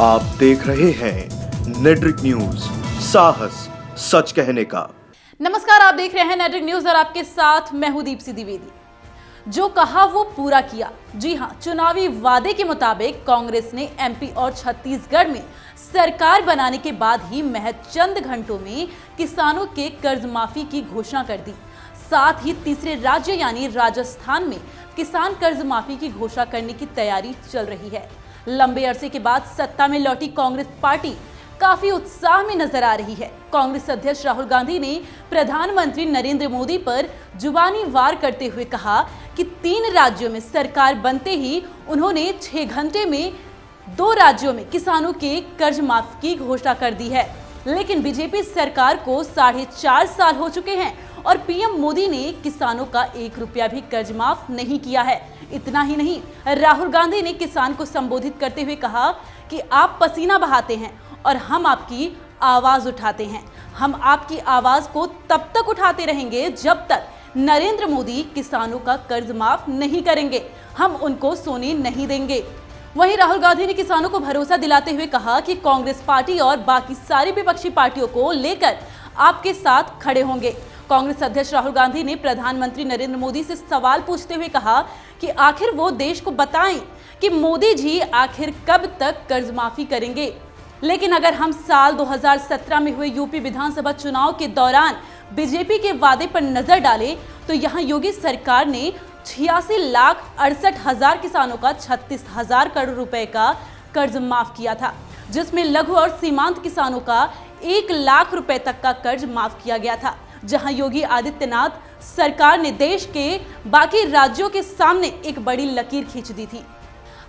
आप देख रहे हैं नेट्रिक न्यूज, साहस सच कहने का। नमस्कार, आप देख रहे हैं नेट्रिक न्यूज और आपके साथ मैं हूं दीप्ति द्विवेदी। जो कहा वो पूरा किया। जी हां, चुनावी वादे के मुताबिक कांग्रेस ने एमपी और छत्तीसगढ़ में सरकार बनाने के बाद ही महज चंद घंटों में किसानों के कर्ज माफी की घोषणा कर दी। साथ ही तीसरे राज्य यानी राजस्थान में किसान कर्ज माफी की घोषणा करने की तैयारी चल रही है। लंबे अरसे के बाद सत्ता में लौटी कांग्रेस पार्टी काफी उत्साह में नजर आ रही है। कांग्रेस अध्यक्ष राहुल गांधी ने प्रधानमंत्री नरेंद्र मोदी पर जुबानी वार करते हुए कहा कि 3 राज्यों में सरकार बनते ही उन्होंने 6 घंटे में 2 राज्यों में किसानों के कर्ज माफ की घोषणा कर दी है। लेकिन बीजेपी सरकार को 4.5 साल हो चुके हैं और पीएम मोदी ने किसानों का 1 रुपया भी कर्ज माफ नहीं किया है। इतना ही नहीं, राहुल गांधी ने किसान को संबोधित करते हुए कहा कि आप पसीना बहाते हैं और हम आपकी आवाज उठाते हैं। हम आपकी आवाज को तब तक उठाते रहेंगे जब तक नरेंद्र मोदी किसानों का कर्ज माफ नहीं करेंगे। हम उनको सोने नहीं देंगे। वहीं राहुल गांधी ने किसानों को भरोसा दिलाते हुए कहा कि कांग्रेस पार्टी और बाकी सारी विपक्षी पार्टियों को लेकर आपके साथ खड़े होंगे। कांग्रेस अध्यक्ष राहुल गांधी ने प्रधानमंत्री नरेंद्र मोदी से सवाल पूछते हुए कहा कि आखिर वो देश को बताएं कि मोदी जी आखिर कब तक कर्ज माफी करेंगे। लेकिन अगर हम साल 2017 में हुए यूपी विधानसभा चुनाव के दौरान बीजेपी के वादे पर नजर डालें तो यहां योगी सरकार ने 86,68,000 किसानों का 36,000 करोड़ रुपए का कर्ज माफ किया था, जिसमें लघु और सीमांत किसानों का 1 लाख रुपए तक का कर्ज माफ किया गया था। जहां योगी आदित्यनाथ सरकार ने देश के बाकी राज्यों के सामने एक बड़ी लकीर खींच दी थी।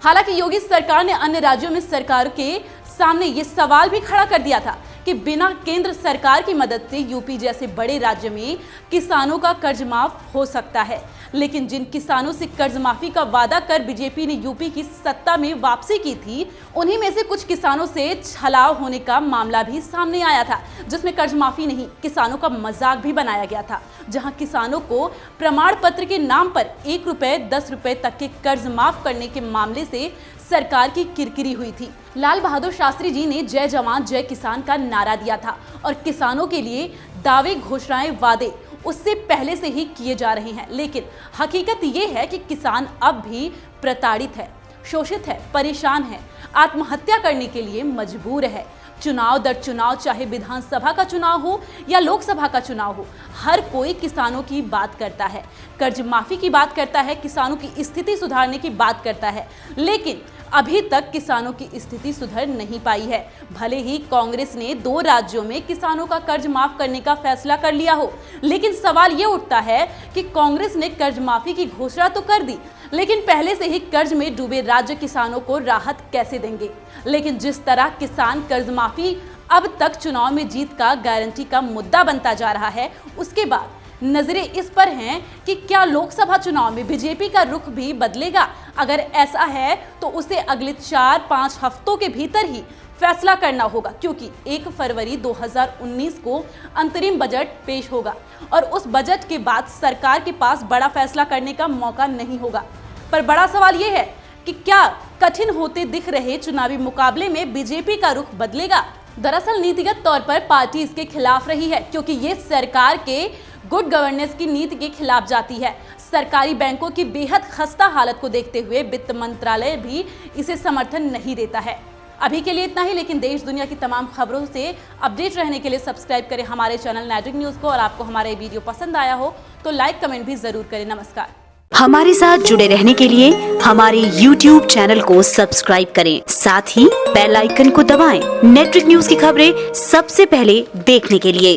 हालांकि योगी सरकार ने अन्य राज्यों में सरकार के सामने ये सवाल भी खड़ा कर दिया था कि बिना केंद्र सरकार की मदद से यूपी जैसे बड़े राज्य में किसानों का कर्ज माफ हो सकता है। लेकिन जिन किसानों से कर्ज माफी का वादा कर बीजेपी ने यूपी की सत्ता में वापसी की थी, उन्हीं में से कुछ किसानों से छलाव होने का मामला भी सामने आया था, जिसमें कर्ज माफी नहीं किसानों का मजाक भी बनाया गया था। जहां किसानों को प्रमाण पत्र के नाम पर 1 रुपए 10 रुपए तक के कर्ज माफ करने के मामले से सरकार की किरकिरी हुई थी। लाल बहादुर शास्त्री जी ने जय जवान जय किसान का नारा दिया था और किसानों के लिए दावे, घोषणाएं, वादे उससे पहले से ही किए जा रहे हैं। लेकिन हकीकत ये है कि किसान अब भी प्रताड़ित है, शोषित है, परेशान है, आत्महत्या करने के लिए मजबूर है। चुनाव दर चुनाव, चाहे विधानसभा का चुनाव हो या लोकसभा का चुनाव हो, हर कोई किसानों की बात करता है, कर्ज माफी की बात करता है, किसानों की स्थिति सुधारने की बात करता है। लेकिन अभी तक किसानों की स्थिति सुधर नहीं पाई है। भले ही कांग्रेस ने 2 राज्यों में किसानों का कर्ज माफ करने का फैसला कर लिया हो, लेकिन सवाल ये उठता है कि कांग्रेस ने कर्ज माफी की घोषणा तो कर दी, लेकिन पहले से ही कर्ज में डूबे राज्य किसानों को राहत कैसे देंगे। लेकिन जिस तरह किसान कर्ज माफी अब तक चुनाव में जीत का गारंटी का मुद्दा बनता जा रहा है, उसके बाद नजरें इस पर हैं कि क्या लोकसभा चुनाव में बीजेपी का रुख भी बदलेगा। अगर ऐसा है तो उसे अगले 4-5 हफ्तों के भीतर ही फैसला करना होगा, क्योंकि 1 फरवरी 2019 को अंतरिम बजट पेश होगा और उस बजट के बाद सरकार के पास बड़ा फैसला करने का मौका नहीं होगा। पर बड़ा सवाल यह है कि क्या कठिन होते दिख रहे चुनावी मुकाबले में बीजेपी का रुख बदलेगा। दरअसल नीतिगत तौर पर पार्टी इसके खिलाफ रही है, क्योंकि ये सरकार के गुड गवर्नेंस की नीति के खिलाफ जाती है। सरकारी बैंकों की बेहद खस्ता हालत को देखते हुए वित्त मंत्रालय भी इसे समर्थन नहीं देता है। अभी के लिए इतना ही, लेकिन देश दुनिया की तमाम खबरों से अपडेट रहने के लिए सब्सक्राइब करें हमारे चैनल नेट्रिक न्यूज को। और आपको हमारा ये वीडियो पसंद आया हो तो लाइक कमेंट भी जरूर करें। नमस्कार। हमारे साथ जुड़े रहने के लिए हमारे YouTube चैनल को सब्सक्राइब करें, साथ ही बेल आइकन को दबाएं। नेट्रिक न्यूज की खबरें सबसे पहले देखने के लिए।